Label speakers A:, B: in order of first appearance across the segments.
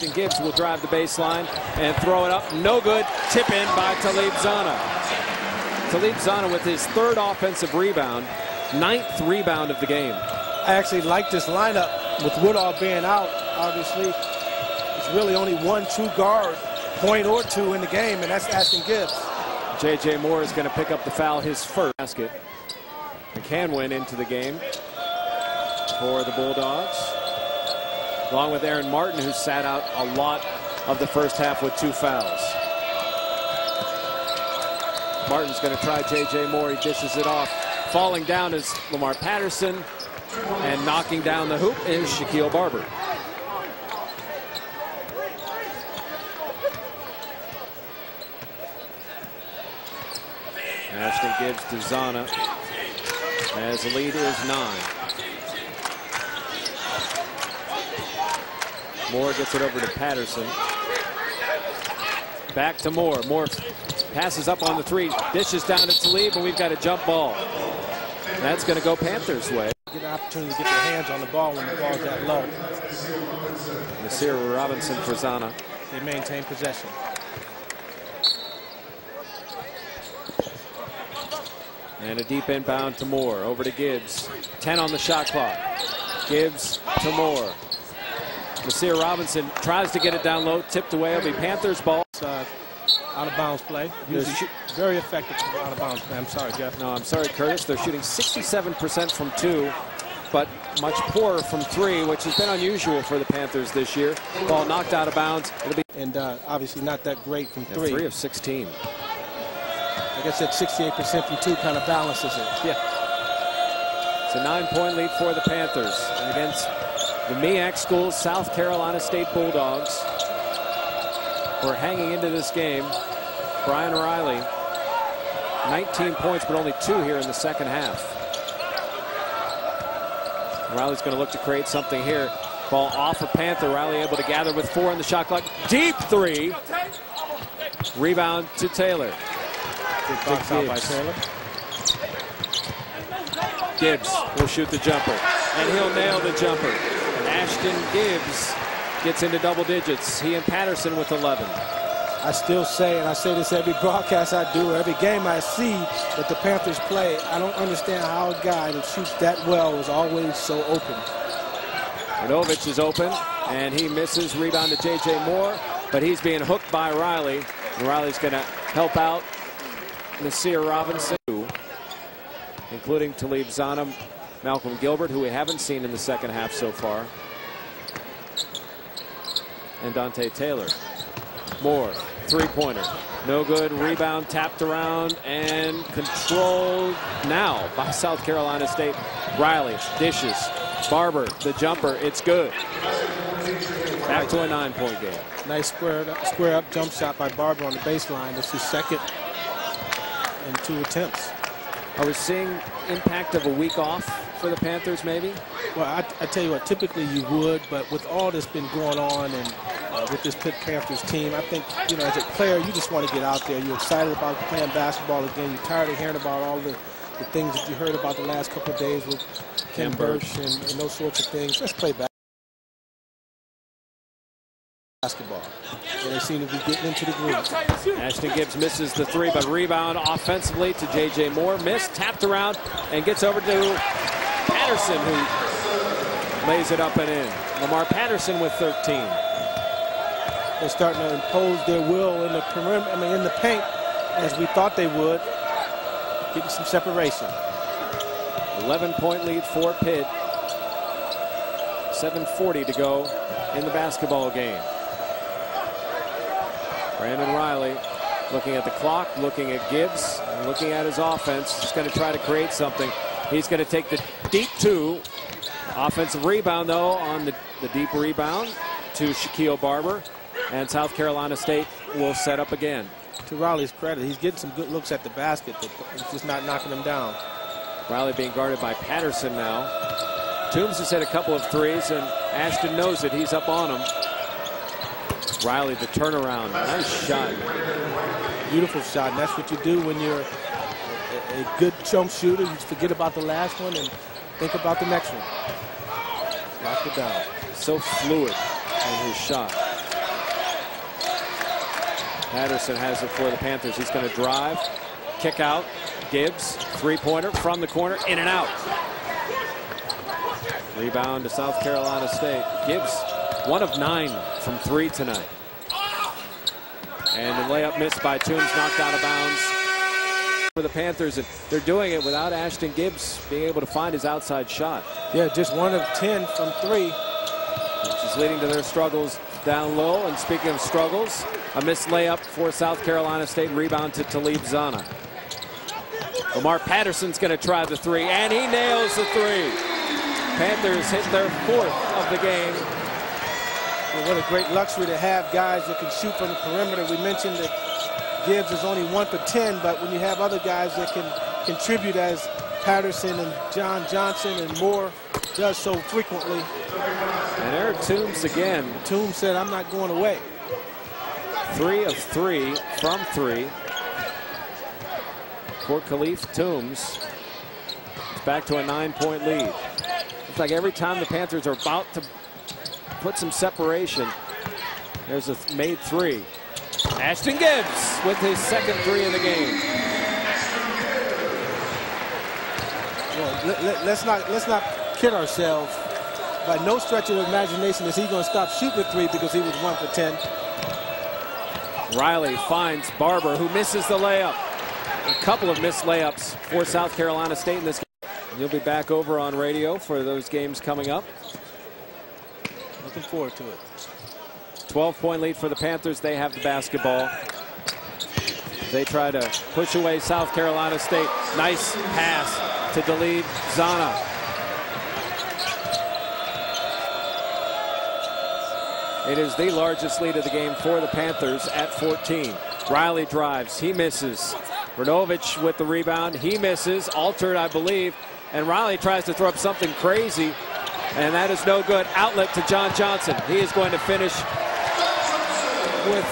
A: Gibbs will drive the baseline and throw it up. No good. Tip in by Talib Zanna. Talib Zanna with his third offensive rebound, 9th rebound of the game.
B: I actually like this lineup with Woodall being out. Obviously, there's really only one true guard, point or two in the game, and that's Ashton Gibbs.
A: J.J. Moore is going to pick up the foul, his first basket. And can win into the game for the Bulldogs, along with Aaron Martin, who sat out a lot of the first half with 2 fouls. Martin's going to try J.J. Moore. He dishes it off. Falling down is Lamar Patterson, and knocking down the hoop is Shaquille Barber. Ashton Gibbs to Zanna, as the lead is 9. Moore gets it over to Patterson. Back to Moore. Moore passes up on the 3, dishes down to Talib, and we've got a jump ball. That's going to go Panthers' way.
B: Get an opportunity to get their hands on the ball when the ball's that low.
A: Nasir Robinson for Zanna.
B: They maintain possession.
A: And a deep inbound to Moore. Over to Gibbs. 10 on the shot clock. Gibbs to Moore. Nasir Robinson tries to get it down low. Tipped away. It'll be Panthers ball.
B: Out of bounds play. Very effective out of bounds play. I'm sorry, Jeff.
A: No, I'm sorry, Curtis. They're shooting 67% from 2, but much poorer from 3, which has been unusual for the Panthers this year. Ball knocked out of bounds. It'll be
B: obviously not that great from 3.
A: 3 of 16.
B: Like I said, 68% from 2 kind of balances it.
A: Yeah. It's a 9-point lead for the Panthers against the MEAC schools, South Carolina State Bulldogs. We're hanging into this game. Brian Riley, 19 points, but only 2 here in the second half. Riley's going to look to create something here. Ball off of Panther. Riley able to gather with 4 in the shot clock. Deep 3. Rebound to Taylor.
B: Good box out by Taylor.
A: Gibbs will shoot the jumper, and he'll nail the jumper. Ashton Gibbs gets into double digits. He and Patterson with 11.
B: I still say, and I say this every broadcast I do, every game I see that the Panthers play, I don't understand how a guy that shoots that well is always so open.
A: Radovich is open, and he misses. Rebound to J.J. Moore, but he's being hooked by Riley. And Riley's going to help out Nasir Robinson, including Talib Zanna, Malcolm Gilbert, who we haven't seen in the second half so far, and Dante Taylor. Moore, 3-pointer. No good. Rebound tapped around and controlled now by South Carolina State. Riley dishes. Barber, the jumper. It's good. Back to a 9-point game.
B: Nice square up jump shot by Barber on the baseline. This is second in 2 attempts.
A: Are we seeing impact of a week off for the Panthers, maybe?
B: Well, I tell you what, typically you would, but with all that's been going on and with this Pitt Panthers team, I think, as a player, you just want to get out there. You're excited about playing basketball again. You're tired of hearing about all the things that you heard about the last couple of days with Ken Birch and those sorts of things. Let's play basketball. And they seem to be getting into the groove.
A: Ashton Gibbs misses the 3, but rebound offensively to J.J. Moore. Missed, tapped around, and gets over to Patterson, who lays it up and in. Lamar Patterson with 13.
B: They're starting to impose their will in the perimeter, in the paint, as we thought they would. Getting some separation.
A: 11-point lead for Pitt. 7:40 to go in the basketball game. Brandon Riley looking at the clock, looking at Gibbs, and looking at his offense. He's going to try to create something. He's going to take the deep 2. Offensive rebound, though, on the deep rebound to Shaquille Barber. And South Carolina State will set up again.
B: To Riley's credit, he's getting some good looks at the basket, but he's just not knocking them down.
A: Riley being guarded by Patterson now. Toombs has hit a couple of 3s, and Ashton knows it. He's up on him. Riley, the turnaround. Nice shot.
B: Beautiful shot, and that's what you do when you're a good jump shooter. You forget about the last one and think about the next one. Lock it down.
A: So fluid in his shot. Patterson has it for the Panthers. He's going to drive, kick out. Gibbs, three-pointer from the corner, in and out. Rebound to South Carolina State. Gibbs, 1 of 9 from 3 tonight. And the layup missed by Toombs, knocked out of bounds for the Panthers. And they're doing it without Ashton Gibbs being able to find his outside shot.
B: Yeah, just 1 of 10 from 3.
A: Which is leading to their struggles down low. And speaking of struggles, a missed layup for South Carolina State. Rebound to Talib Zana. Lamar Patterson's going to try the 3, and he nails the 3. Panthers hit their 4th of the game.
B: Well, what a great luxury to have guys that can shoot from the perimeter. We mentioned that Gibbs is only 1 for 10, but when you have other guys that can contribute, as Patterson and John Johnson and Moore does so frequently.
A: And Eric Toombs again.
B: Toombs said, "I'm not going away."
A: 3 of 3 from 3. For Khalif Toombs. It's back to a 9-point lead. It's like every time the Panthers are about to put some separation, there's a made 3. Ashton Gibbs with his 2nd 3 in the game.
B: Well, let's not kid ourselves. By no stretch of the imagination is he going to stop shooting the 3 because he was 1 for 10.
A: Riley finds Barber, who misses the layup. A couple of missed layups for South Carolina State in this game. You'll be back over on radio for those games coming up.
B: Looking forward to it.
A: 12-point lead for the Panthers. They have the basketball. They try to push away South Carolina State. Nice pass to Talib Zana. It is the largest lead of the game for the Panthers at 14. Riley drives. He misses. Radovic with the rebound. He misses. Altered, I believe. And Riley tries to throw up something crazy. And that is no good. Outlet to John Johnson. He is going to finish with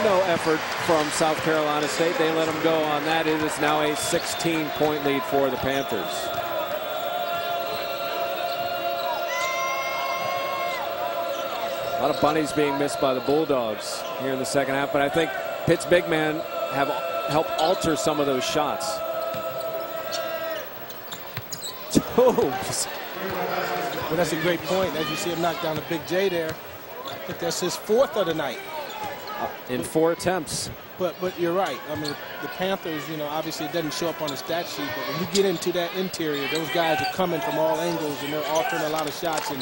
A: no effort from South Carolina State. They let him go on that. It is now a 16-point lead for the Panthers. A lot of bunnies being missed by the Bulldogs here in the second half. But I think Pitt's big men have help alter some of those shots.
B: Toombs. Well, that's a great point. As you see him knock down a big J there. I think that's his 4th of the night.
A: In 4 attempts.
B: But you're right. I mean, the Panthers, you know, obviously it doesn't show up on the stat sheet, but when you get into that interior, those guys are coming from all angles and they're altering a lot of shots. And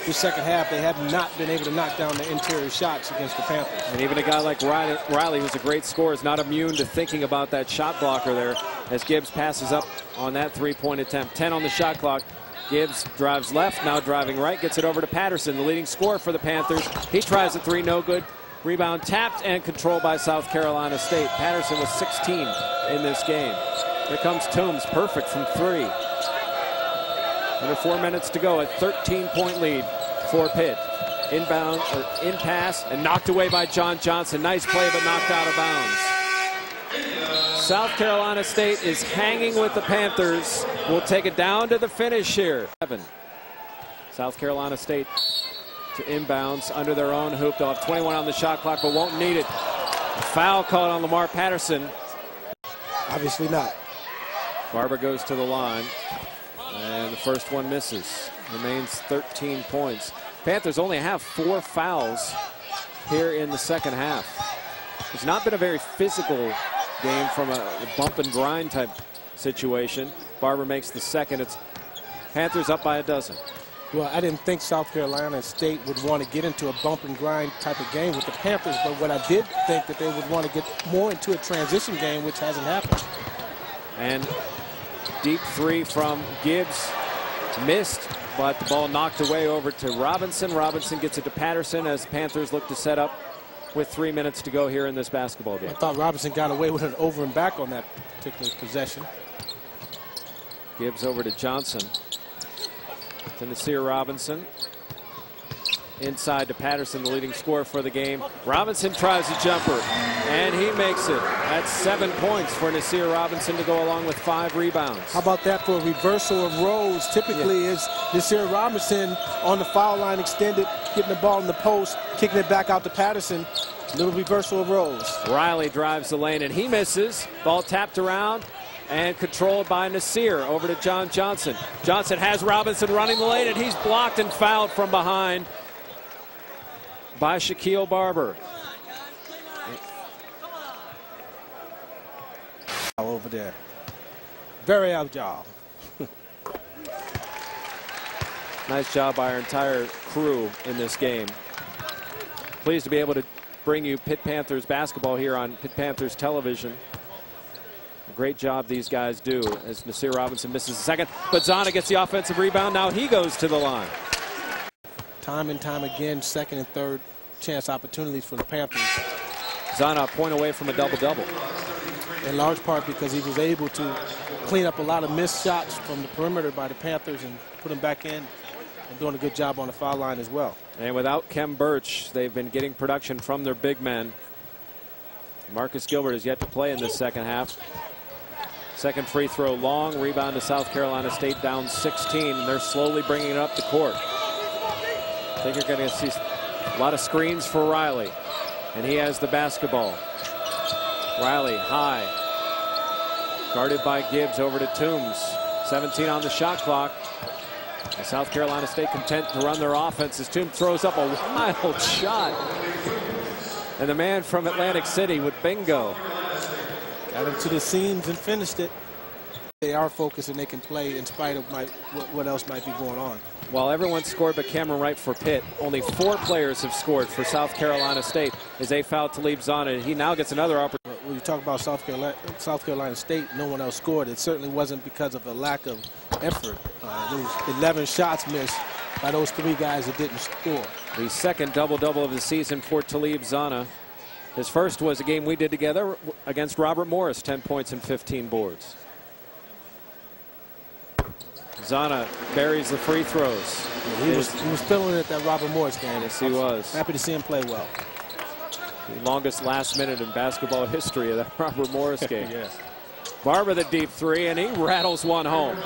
B: the second half, they have not been able to knock down the interior shots against the Panthers.
A: And even a guy like Riley, who's a great scorer, is not immune to thinking about that shot blocker there as Gibbs passes up on that 3-point attempt. 10 on the shot clock. Gibbs drives left, now driving right, gets it over to Patterson, the leading scorer for the Panthers. He tries a 3, no good. Rebound tapped and controlled by South Carolina State. Patterson was 16 in this game. Here comes Toombs, perfect from 3. Under 4 minutes to go, a 13-point lead for Pitt. Inbound, or in pass, and knocked away by John Johnson. Nice play, but knocked out of bounds. South Carolina State is hanging with the Panthers. We'll take it down to the finish here. South Carolina State to inbounds under their own hoop. They'll have 21 on the shot clock, but won't need it. A foul called on Lamar Patterson.
B: Obviously not.
A: Barber goes to the line, and the first one misses. Remains 13 points. Panthers only have 4 fouls here in the second half. It's not been a very physical game from a bump and grind type situation. Barber makes the second. It's Panthers up by a dozen.
B: Well, I didn't think South Carolina State would want to get into a bump and grind type of game with the Panthers, but what I did think that they would want to get more into a transition game, which hasn't happened.
A: And deep 3 from Gibbs, missed, but the ball knocked away over to Robinson. Robinson gets it to Patterson as the Panthers look to set up with 3 minutes to go here in this basketball game.
B: I thought Robinson got away with an over and back on that particular possession.
A: Gibbs over to Johnson. To Nasir Robinson. Inside to Patterson, the leading scorer for the game. Robinson tries a jumper, and he makes it. That's 7 points for Nasir Robinson to go along with 5 rebounds.
B: How about that for a reversal of roles? Typically is Nasir Robinson on the foul line extended, getting the ball in the post, kicking it back out to Patterson. Little reversal of roles.
A: Riley drives the lane and he misses. Ball tapped around and controlled by Nasir. Over to John Johnson. Johnson has Robinson running the lane and he's blocked and fouled from behind by Shaquille Barber.
B: Over there. Very agile.
A: Nice job by our entire crew in this game. Pleased to be able to bring you Pitt Panthers basketball here on Pitt Panthers television. A great job these guys do as Nasir Robinson misses a second. But Zana gets the offensive rebound. Now he goes to the line.
B: Time and time again, second and third chance opportunities for the Panthers.
A: Zana a point away from a double-double.
B: In large part because he was able to clean up a lot of missed shots from the perimeter by the Panthers and put them back in, and doing a good job on the foul line as well.
A: And without Kem Birch, they've been getting production from their big men. Marcus Gilbert is yet to play in this second half. Second free throw long, rebound to South Carolina State, down 16, and they're slowly bringing it up the court. I think you're going to see a lot of screens for Riley, and he has the basketball. Riley high, guarded by Gibbs, over to Toombs. 17 on the shot clock. And South Carolina State content to run their offense as Toombs throws up a wild shot. And the man from Atlantic City with bingo.
B: Got him to the seams and finished it. They are focused and they can play in spite of what else might be going on.
A: While everyone scored but Cameron Wright for Pitt, only 4 players have scored for South Carolina State as they fouled Talib Zana. He now gets another opportunity.
B: When you talk about South Carolina State, no one else scored. It certainly wasn't because of a lack of effort. There was 11 shots missed by those 3 guys that didn't score.
A: The second double-double of the season for Talib Zana. His first was a game we did together against Robert Morris, 10 points and 15 boards. Zana buries the free throws.
B: He was feeling it at that Robert Morris game.
A: Yes, he was.
B: Happy to see him play well.
A: The longest last minute in basketball history of that Robert Morris game.
B: Yes.
A: Barber the deep three, and he rattles one home.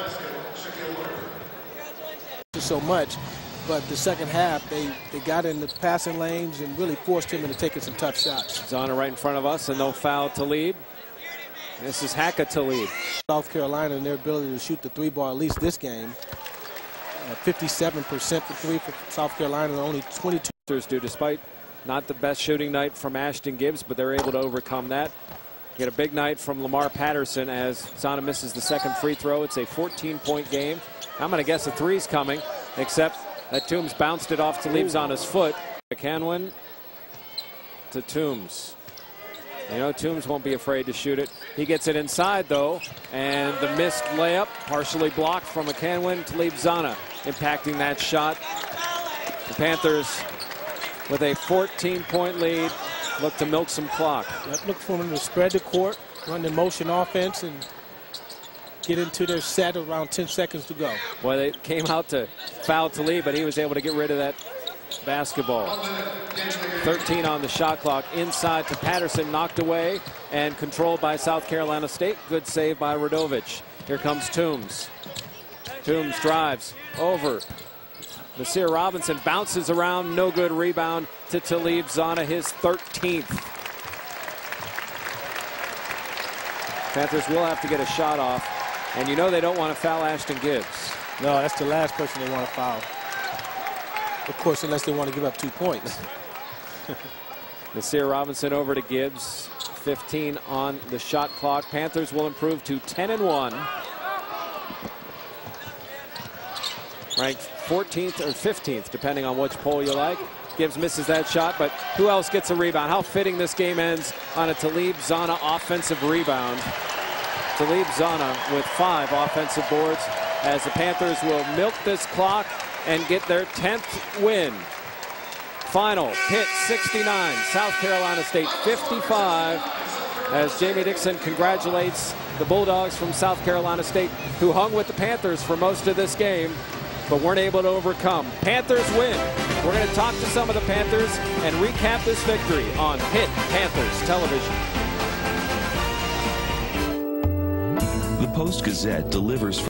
B: So much, but the second half, they got in the passing lanes and really forced him into taking some tough shots.
A: Zana right in front of us, and no foul Talib. This is Haka Talib.
B: South Carolina and their ability to shoot the 3-ball, at least this game. 57% for 3 for South Carolina, and only 22.
A: Do, despite not the best shooting night from Ashton Gibbs, but they're able to overcome that. Get a big night from Lamar Patterson as Zana misses the second free throw. It's a 14-point game. I'm going to guess a 3's coming, except that Toombs bounced it off Talib Zana's foot. Canwin to Toombs. You know, Toombs won't be afraid to shoot it. He gets it inside, though, and the missed layup, partially blocked from McCanwin. Talib Zana impacting that shot. The Panthers, with a 14-point lead, look to milk some clock.
B: Look for them to spread the court, run the motion offense, and get into their set around 10 seconds to go.
A: Well, they came out to foul Talib, but he was able to get rid of that basketball. 13 on the shot clock. Inside to Patterson, knocked away and controlled by South Carolina State. Good save by Radovich. Here comes Toombs. Toombs drives over. Nasir Robinson bounces around, no good. Rebound to Talib Zana, his 13th. Panthers will have to get a shot off, and you know they don't want to foul Ashton Gibbs.
B: No, that's the last person they want to foul. Of course, unless they want to give up 2 points.
A: Nasir Robinson over to Gibbs. 15 on the shot clock. Panthers will improve to 10-1. Ranked 14th or 15th, depending on which poll you like. Gibbs misses that shot, but who else gets a rebound? How fitting this game ends on a Talib Zana offensive rebound. Talib Zana with 5 offensive boards as the Panthers will milk this clock and get their 10th win. Final, Pitt 69, South Carolina State 55, as Jamie Dixon congratulates the Bulldogs from South Carolina State, who hung with the Panthers for most of this game, but weren't able to overcome. Panthers win. We're going to talk to some of the Panthers and recap this victory on Pitt Panthers Television.
C: The Post-Gazette delivers